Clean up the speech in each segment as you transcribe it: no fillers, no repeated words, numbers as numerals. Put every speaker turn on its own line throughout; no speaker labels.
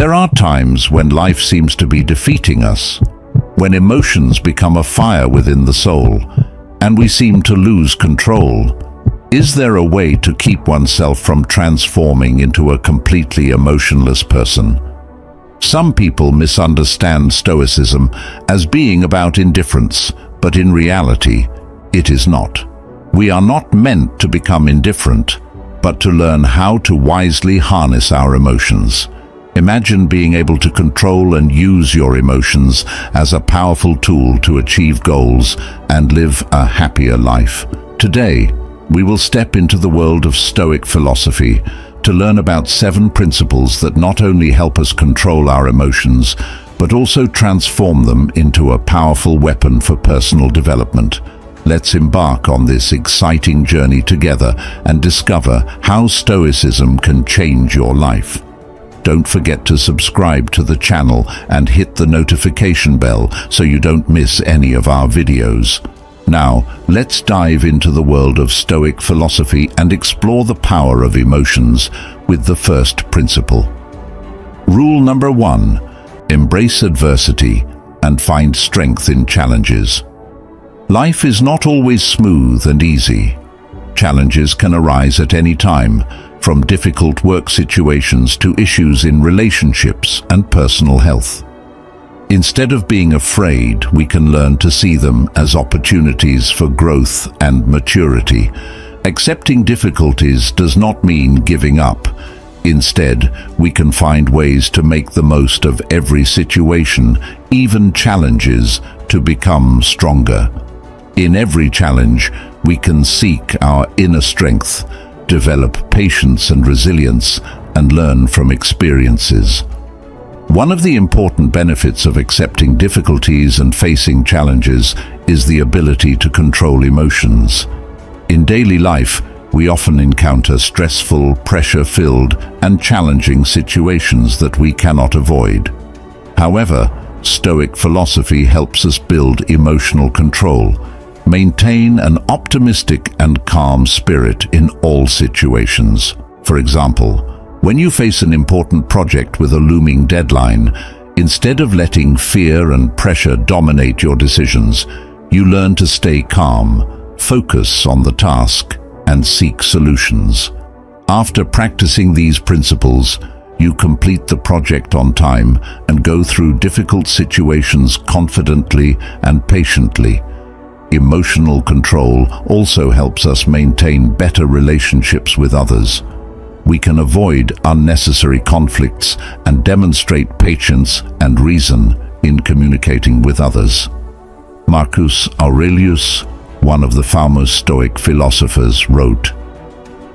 There are times when life seems to be defeating us, when emotions become a fire within the soul, and we seem to lose control. Is there a way to keep oneself from transforming into a completely emotionless person? Some people misunderstand Stoicism as being about indifference, but in reality, it is not. We are not meant to become indifferent, but to learn how to wisely harness our emotions. Imagine being able to control and use your emotions as a powerful tool to achieve goals and live a happier life. Today, we will step into the world of Stoic philosophy to learn about 7 principles that not only help us control our emotions, but also transform them into a powerful weapon for personal development. Let's embark on this exciting journey together and discover how Stoicism can change your life. Don't forget to subscribe to the channel and hit the notification bell so you don't miss any of our videos. Now, let's dive into the world of Stoic philosophy and explore the power of emotions with the first principle. Rule number 1: embrace adversity and find strength in challenges. Life is not always smooth and easy. Challenges can arise at any time, from difficult work situations to issues in relationships and personal health. Instead of being afraid, we can learn to see them as opportunities for growth and maturity. Accepting difficulties does not mean giving up. Instead, we can find ways to make the most of every situation, even challenges, to become stronger. In every challenge, we can seek our inner strength, develop patience and resilience, and learn from experiences. One of the important benefits of accepting difficulties and facing challenges is the ability to control emotions. In daily life, we often encounter stressful, pressure-filled, and challenging situations that we cannot avoid. However, Stoic philosophy helps us build emotional control, maintain an optimistic and calm spirit in all situations. For example, when you face an important project with a looming deadline, instead of letting fear and pressure dominate your decisions, you learn to stay calm, focus on the task, and seek solutions. After practicing these principles, you complete the project on time and go through difficult situations confidently and patiently. Emotional control also helps us maintain better relationships with others. We can avoid unnecessary conflicts and demonstrate patience and reason in communicating with others. Marcus Aurelius, one of the foremost Stoic philosophers, wrote,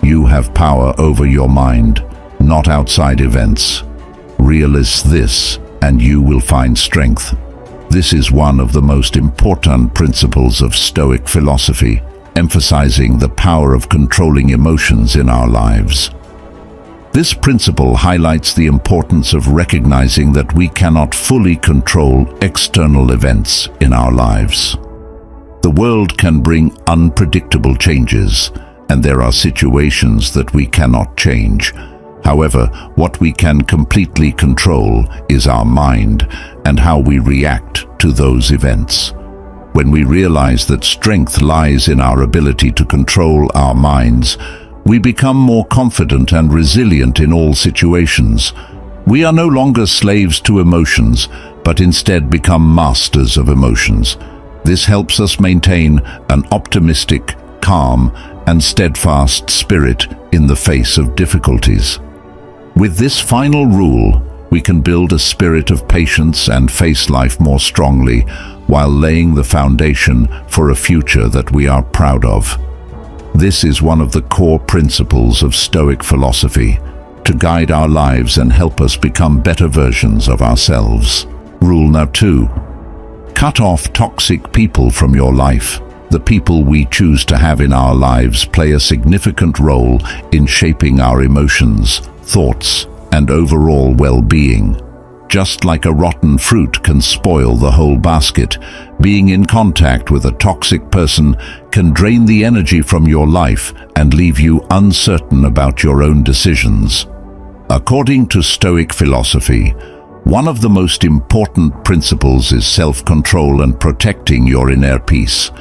"You have power over your mind, not outside events. Realize this, and you will find strength." This is one of the most important principles of Stoic philosophy, emphasizing the power of controlling emotions in our lives. This principle highlights the importance of recognizing that we cannot fully control external events in our lives. The world can bring unpredictable changes, and there are situations that we cannot change. However, what we can completely control is our mind and how we react to those events. When we realize that strength lies in our ability to control our minds, we become more confident and resilient in all situations. We are no longer slaves to emotions, but instead become masters of emotions. This helps us maintain an optimistic, calm, and steadfast spirit in the face of difficulties. With this final rule, we can build a spirit of patience and face life more strongly, while laying the foundation for a future that we are proud of. This is one of the core principles of Stoic philosophy, to guide our lives and help us become better versions of ourselves. Rule number 2. Cut off toxic people from your life. The people we choose to have in our lives play a significant role in shaping our emotions, thoughts, and overall well-being. Just like a rotten fruit can spoil the whole basket, being in contact with a toxic person can drain the energy from your life and leave you uncertain about your own decisions. According to Stoic philosophy, one of the most important principles is self-control and protecting your inner peace.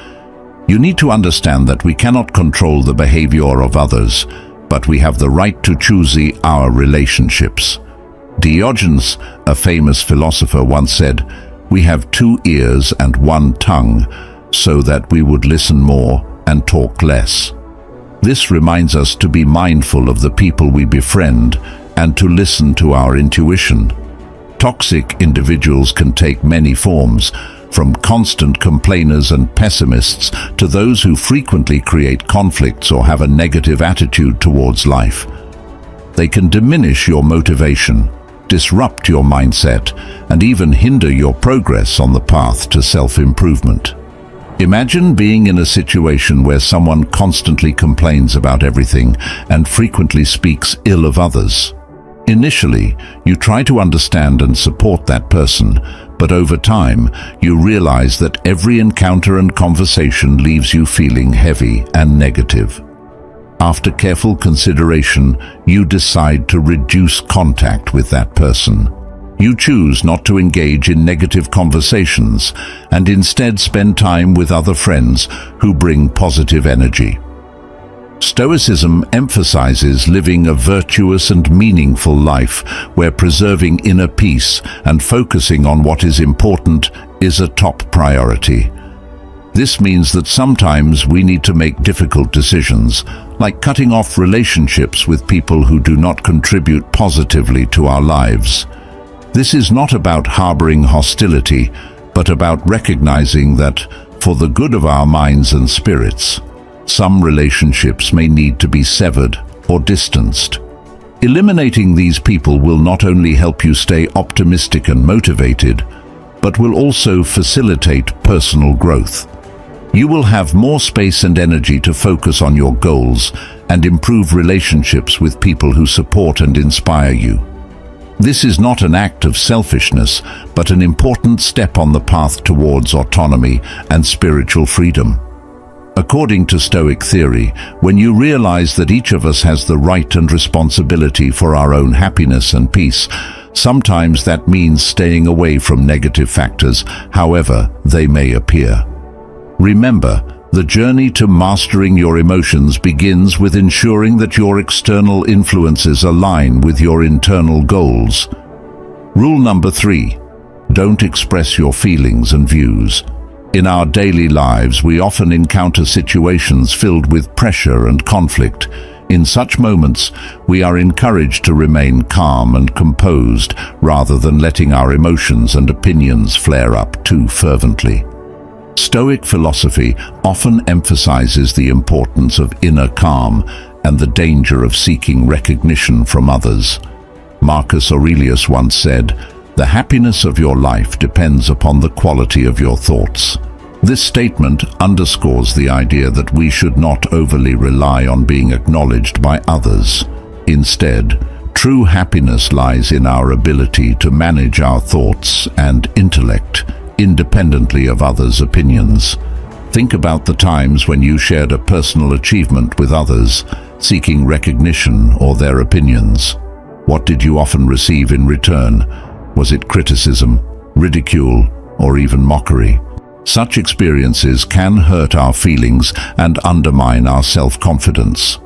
You need to understand that we cannot control the behavior of others, but we have the right to choose our relationships. Diogenes, a famous philosopher, once said, "We have 2 ears and 1 tongue, so that we would listen more and talk less." This reminds us to be mindful of the people we befriend and to listen to our intuition. Toxic individuals can take many forms, from constant complainers and pessimists to those who frequently create conflicts or have a negative attitude towards life. They can diminish your motivation, disrupt your mindset, and even hinder your progress on the path to self-improvement. Imagine being in a situation where someone constantly complains about everything and frequently speaks ill of others. Initially, you try to understand and support that person, but over time, you realize that every encounter and conversation leaves you feeling heavy and negative. After careful consideration, you decide to reduce contact with that person. You choose not to engage in negative conversations and instead spend time with other friends who bring positive energy. Stoicism emphasizes living a virtuous and meaningful life where preserving inner peace and focusing on what is important is a top priority. This means that sometimes we need to make difficult decisions, like cutting off relationships with people who do not contribute positively to our lives. This is not about harboring hostility, but about recognizing that, for the good of our minds and spirits, some relationships may need to be severed or distanced. Eliminating these people will not only help you stay optimistic and motivated, but will also facilitate personal growth. You will have more space and energy to focus on your goals and improve relationships with people who support and inspire you. This is not an act of selfishness, but an important step on the path towards autonomy and spiritual freedom. According to Stoic theory, when you realize that each of us has the right and responsibility for our own happiness and peace, sometimes that means staying away from negative factors, however they may appear. Remember, the journey to mastering your emotions begins with ensuring that your external influences align with your internal goals. Rule number 3: don't express your feelings and views. In our daily lives, we often encounter situations filled with pressure and conflict. In such moments, we are encouraged to remain calm and composed rather than letting our emotions and opinions flare up too fervently. Stoic philosophy often emphasizes the importance of inner calm and the danger of seeking recognition from others. Marcus Aurelius once said, "The happiness of your life depends upon the quality of your thoughts." This statement underscores the idea that we should not overly rely on being acknowledged by others. Instead, true happiness lies in our ability to manage our thoughts and intellect independently of others' opinions. Think about the times when you shared a personal achievement with others, seeking recognition or their opinions. What did you often receive in return? Was it criticism, ridicule, or even mockery? Such experiences can hurt our feelings and undermine our self-confidence.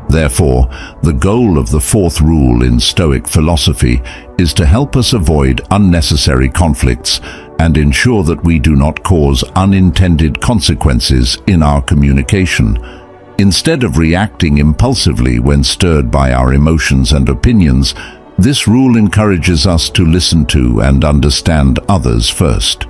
Therefore, the goal of the 4th rule in Stoic philosophy is to help us avoid unnecessary conflicts and ensure that we do not cause unintended consequences in our communication. Instead of reacting impulsively when stirred by our emotions and opinions, this rule encourages us to listen to and understand others first.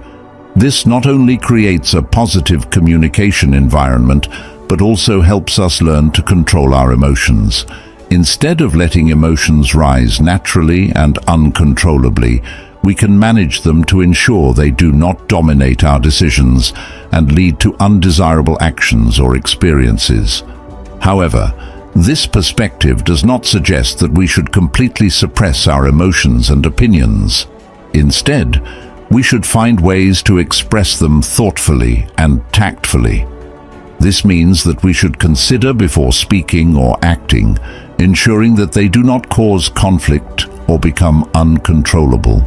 This not only creates a positive communication environment, but also helps us learn to control our emotions. Instead of letting emotions rise naturally and uncontrollably, we can manage them to ensure they do not dominate our decisions and lead to undesirable actions or experiences. However, this perspective does not suggest that we should completely suppress our emotions and opinions. Instead, we should find ways to express them thoughtfully and tactfully. This means that we should consider before speaking or acting, ensuring that they do not cause conflict or become uncontrollable.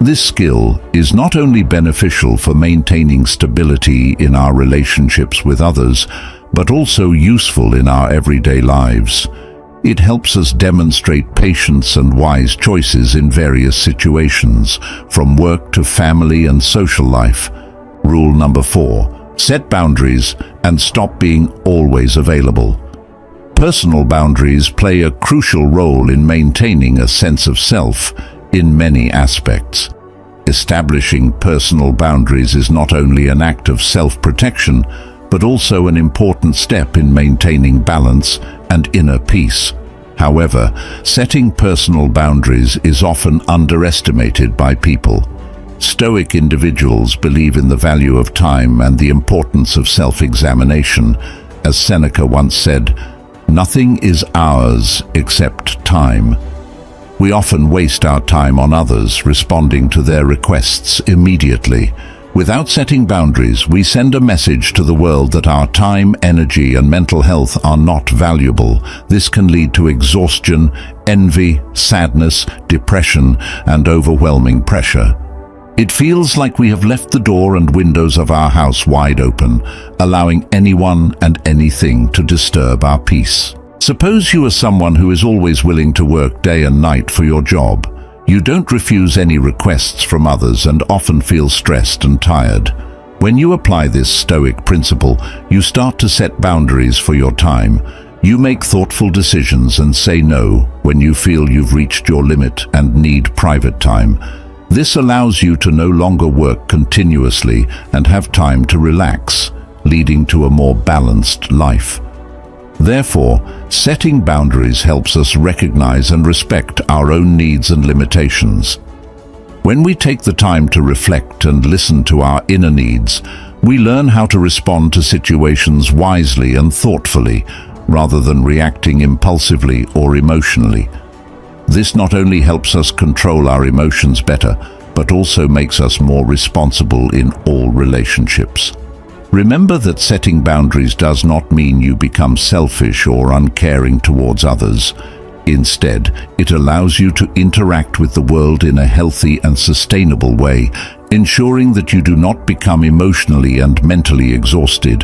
This skill is not only beneficial for maintaining stability in our relationships with others, but also useful in our everyday lives. It helps us demonstrate patience and wise choices in various situations, from work to family and social life. Rule number 4: set boundaries and stop being always available. Personal boundaries play a crucial role in maintaining a sense of self in many aspects. Establishing personal boundaries is not only an act of self-protection, but also an important step in maintaining balance and inner peace. However, setting personal boundaries is often underestimated by people. Stoic individuals believe in the value of time and the importance of self-examination. As Seneca once said, "Nothing is ours except time." We often waste our time on others, responding to their requests immediately. Without setting boundaries, we send a message to the world that our time, energy, and mental health are not valuable. This can lead to exhaustion, envy, sadness, depression, and overwhelming pressure. It feels like we have left the door and windows of our house wide open, allowing anyone and anything to disturb our peace. Suppose you are someone who is always willing to work day and night for your job. You don't refuse any requests from others and often feel stressed and tired. When you apply this Stoic principle, you start to set boundaries for your time. You make thoughtful decisions and say no when you feel you've reached your limit and need private time. This allows you to no longer work continuously and have time to relax, leading to a more balanced life. Therefore, setting boundaries helps us recognize and respect our own needs and limitations. When we take the time to reflect and listen to our inner needs, we learn how to respond to situations wisely and thoughtfully, rather than reacting impulsively or emotionally. This not only helps us control our emotions better, but also makes us more responsible in all relationships. Remember that setting boundaries does not mean you become selfish or uncaring towards others. Instead, it allows you to interact with the world in a healthy and sustainable way, ensuring that you do not become emotionally and mentally exhausted.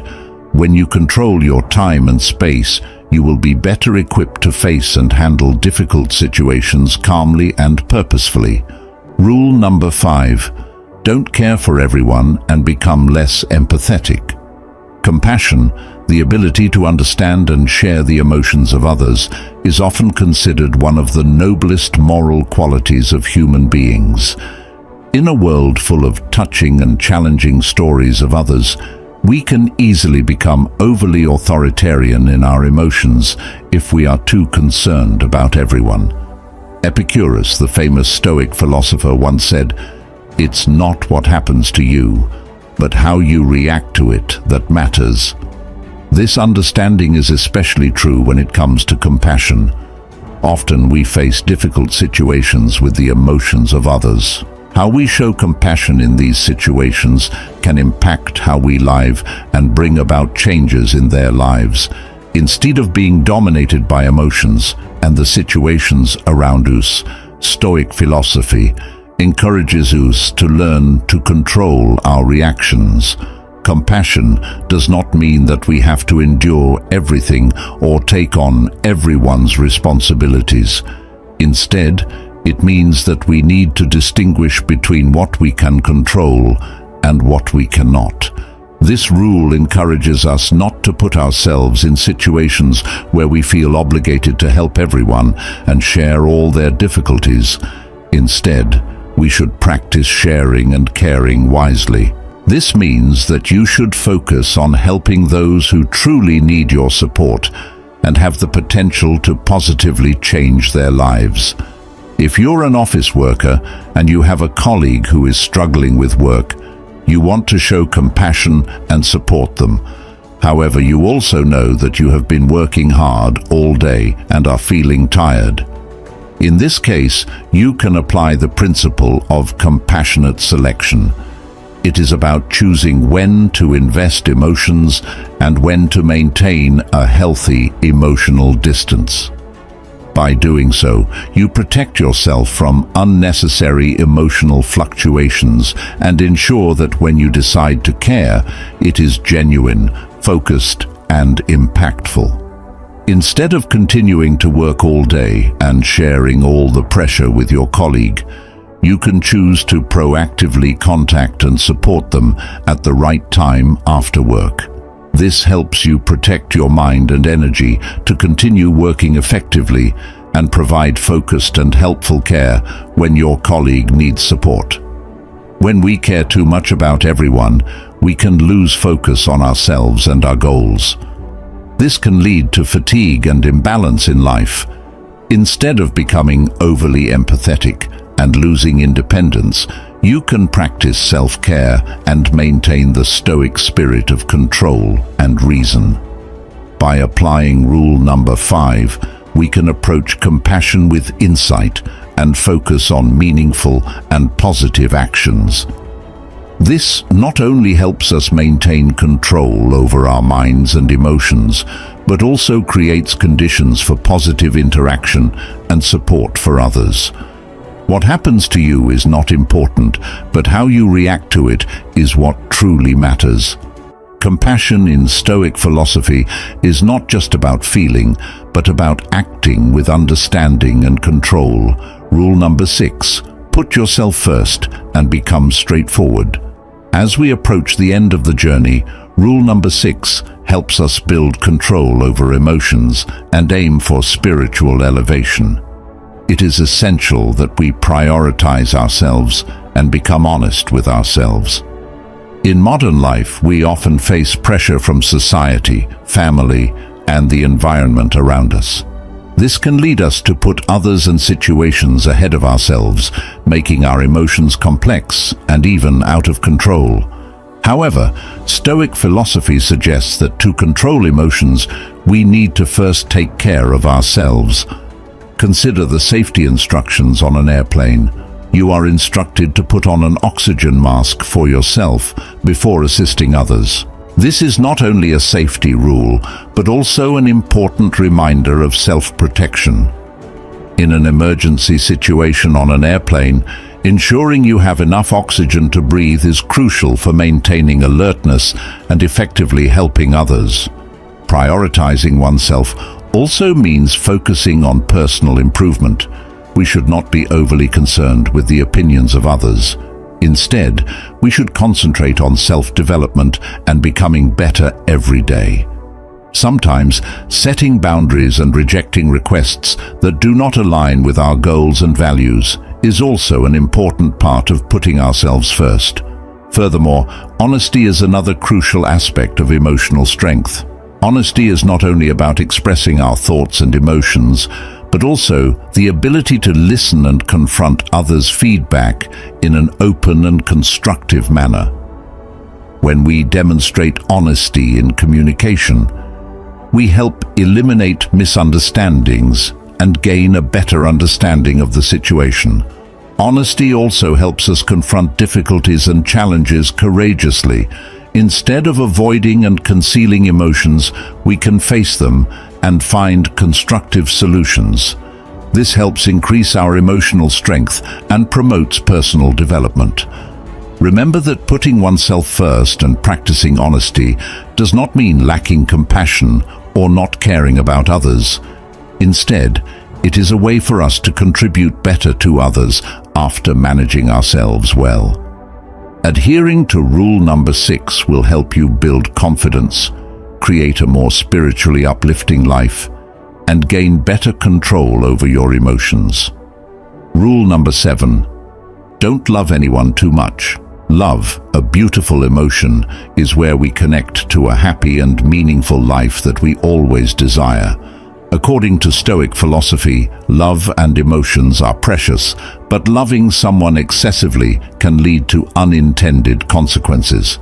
When you control your time and space, you will be better equipped to face and handle difficult situations calmly and purposefully. Rule number 5. Don't care for everyone and become less empathetic. Compassion, the ability to understand and share the emotions of others, is often considered one of the noblest moral qualities of human beings. In a world full of touching and challenging stories of others, we can easily become overly authoritarian in our emotions if we are too concerned about everyone. Epicurus, the famous Stoic philosopher, once said, "It's not what happens to you, but how you react to it that matters." This understanding is especially true when it comes to compassion. Often we face difficult situations with the emotions of others. How we show compassion in these situations can impact how we live and bring about changes in their lives. Instead of being dominated by emotions and the situations around us, Stoic philosophy encourages us to learn to control our reactions. Compassion does not mean that we have to endure everything or take on everyone's responsibilities. Instead, it means that we need to distinguish between what we can control and what we cannot. This rule encourages us not to put ourselves in situations where we feel obligated to help everyone and share all their difficulties. Instead, we should practice sharing and caring wisely. This means that you should focus on helping those who truly need your support and have the potential to positively change their lives. If you're an office worker and you have a colleague who is struggling with work, you want to show compassion and support them. However, you also know that you have been working hard all day and are feeling tired. In this case, you can apply the principle of compassionate selection. It is about choosing when to invest emotions and when to maintain a healthy emotional distance. By doing so, you protect yourself from unnecessary emotional fluctuations and ensure that when you decide to care, it is genuine, focused, and impactful. Instead of continuing to work all day and sharing all the pressure with your colleague, you can choose to proactively contact and support them at the right time after work. This helps you protect your mind and energy to continue working effectively and provide focused and helpful care when your colleague needs support. When we care too much about everyone, we can lose focus on ourselves and our goals. This can lead to fatigue and imbalance in life. Instead of becoming overly empathetic and losing independence, you can practice self-care and maintain the Stoic spirit of control and reason. By applying rule number 5, we can approach compassion with insight and focus on meaningful and positive actions. This not only helps us maintain control over our minds and emotions, but also creates conditions for positive interaction and support for others. What happens to you is not important, but how you react to it is what truly matters. Compassion in Stoic philosophy is not just about feeling, but about acting with understanding and control. Rule number 6, put yourself first and become straightforward. As we approach the end of the journey, rule number 6 helps us build control over emotions and aim for spiritual elevation. It is essential that we prioritize ourselves and become honest with ourselves. In modern life, we often face pressure from society, family, and the environment around us. This can lead us to put others and situations ahead of ourselves, making our emotions complex and even out of control. However, Stoic philosophy suggests that to control emotions, we need to first take care of ourselves. Consider the safety instructions on an airplane. You are instructed to put on an oxygen mask for yourself before assisting others. This is not only a safety rule, but also an important reminder of self-protection. In an emergency situation on an airplane, ensuring you have enough oxygen to breathe is crucial for maintaining alertness and effectively helping others. Prioritizing oneself also means focusing on personal improvement. We should not be overly concerned with the opinions of others. Instead, we should concentrate on self-development and becoming better every day. Sometimes, setting boundaries and rejecting requests that do not align with our goals and values is also an important part of putting ourselves first. Furthermore, honesty is another crucial aspect of emotional strength. Honesty is not only about expressing our thoughts and emotions, but also the ability to listen and confront others' feedback in an open and constructive manner. When we demonstrate honesty in communication, we help eliminate misunderstandings and gain a better understanding of the situation. Honesty also helps us confront difficulties and challenges courageously. Instead of avoiding and concealing emotions, we can face them and find constructive solutions. This helps increase our emotional strength and promotes personal development. Remember that putting oneself first and practicing honesty does not mean lacking compassion or not caring about others. Instead, it is a way for us to contribute better to others after managing ourselves well. Adhering to rule number 6 will help you build confidence, create a more spiritually uplifting life, and gain better control over your emotions. Rule number 7. Don't love anyone too much. Love, a beautiful emotion, is where we connect to a happy and meaningful life that we always desire. According to Stoic philosophy, love and emotions are precious, but loving someone excessively can lead to unintended consequences.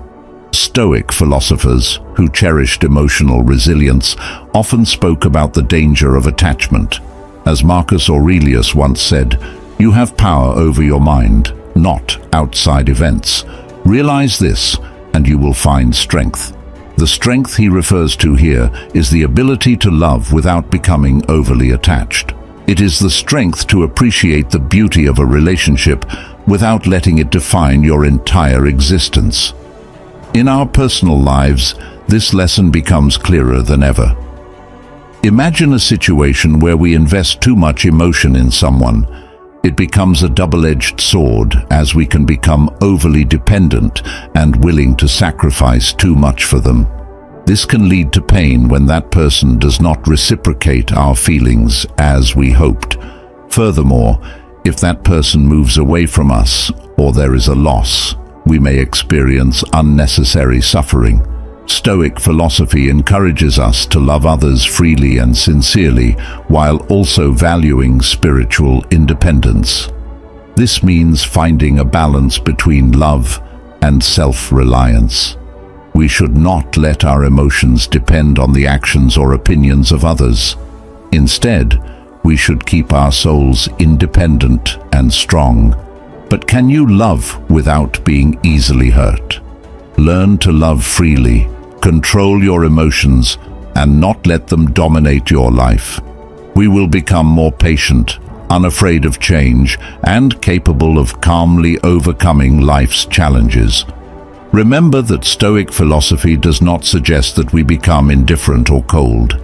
Stoic philosophers, who cherished emotional resilience, often spoke about the danger of attachment. As Marcus Aurelius once said, "You have power over your mind, not outside events. Realize this, and you will find strength." The strength he refers to here is the ability to love without becoming overly attached. It is the strength to appreciate the beauty of a relationship without letting it define your entire existence. In our personal lives, this lesson becomes clearer than ever. Imagine a situation where we invest too much emotion in someone. It becomes a double-edged sword, as we can become overly dependent and willing to sacrifice too much for them. This can lead to pain when that person does not reciprocate our feelings as we hoped. Furthermore, if that person moves away from us or there is a loss, we may experience unnecessary suffering. Stoic philosophy encourages us to love others freely and sincerely, while also valuing spiritual independence. This means finding a balance between love and self-reliance. We should not let our emotions depend on the actions or opinions of others. Instead, we should keep our souls independent and strong. But can you love without being easily hurt? Learn to love freely. Control your emotions and not let them dominate your life. We will become more patient, unafraid of change, and capable of calmly overcoming life's challenges. Remember that Stoic philosophy does not suggest that we become indifferent or cold.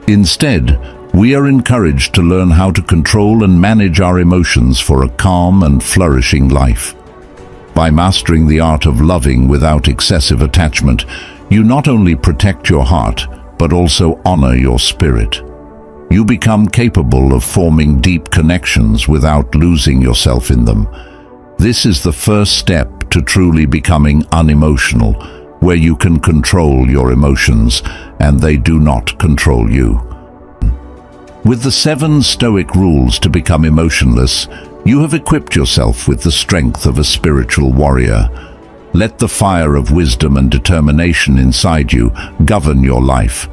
Instead, we are encouraged to learn how to control and manage our emotions for a calm and flourishing life. By mastering the art of loving without excessive attachment, you not only protect your heart, but also honor your spirit. You become capable of forming deep connections without losing yourself in them. This is the first step to truly becoming unemotional, where you can control your emotions and they do not control you. With the 7 Stoic rules to become emotionless, you have equipped yourself with the strength of a spiritual warrior. Let the fire of wisdom and determination inside you govern your life.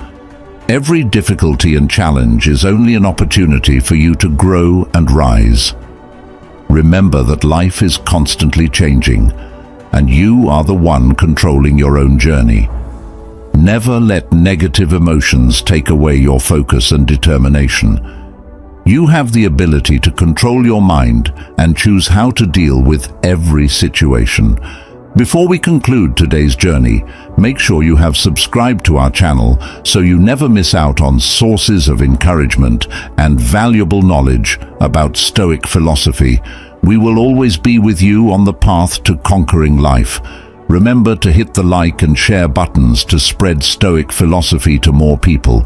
Every difficulty and challenge is only an opportunity for you to grow and rise. Remember that life is constantly changing, and you are the one controlling your own journey. Never let negative emotions take away your focus and determination. You have the ability to control your mind and choose how to deal with every situation. Before we conclude today's journey, make sure you have subscribed to our channel so you never miss out on sources of encouragement and valuable knowledge about Stoic philosophy. We will always be with you on the path to conquering life. Remember to hit the like and share buttons to spread Stoic philosophy to more people.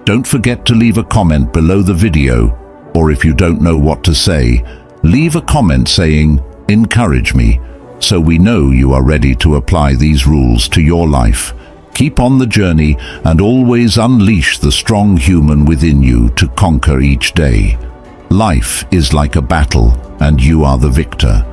Don't forget to leave a comment below the video, or if you don't know what to say, leave a comment saying, "Encourage me," so we know you are ready to apply these rules to your life. Keep on the journey and always unleash the strong human within you to conquer each day. Life is like a battle, and you are the victor.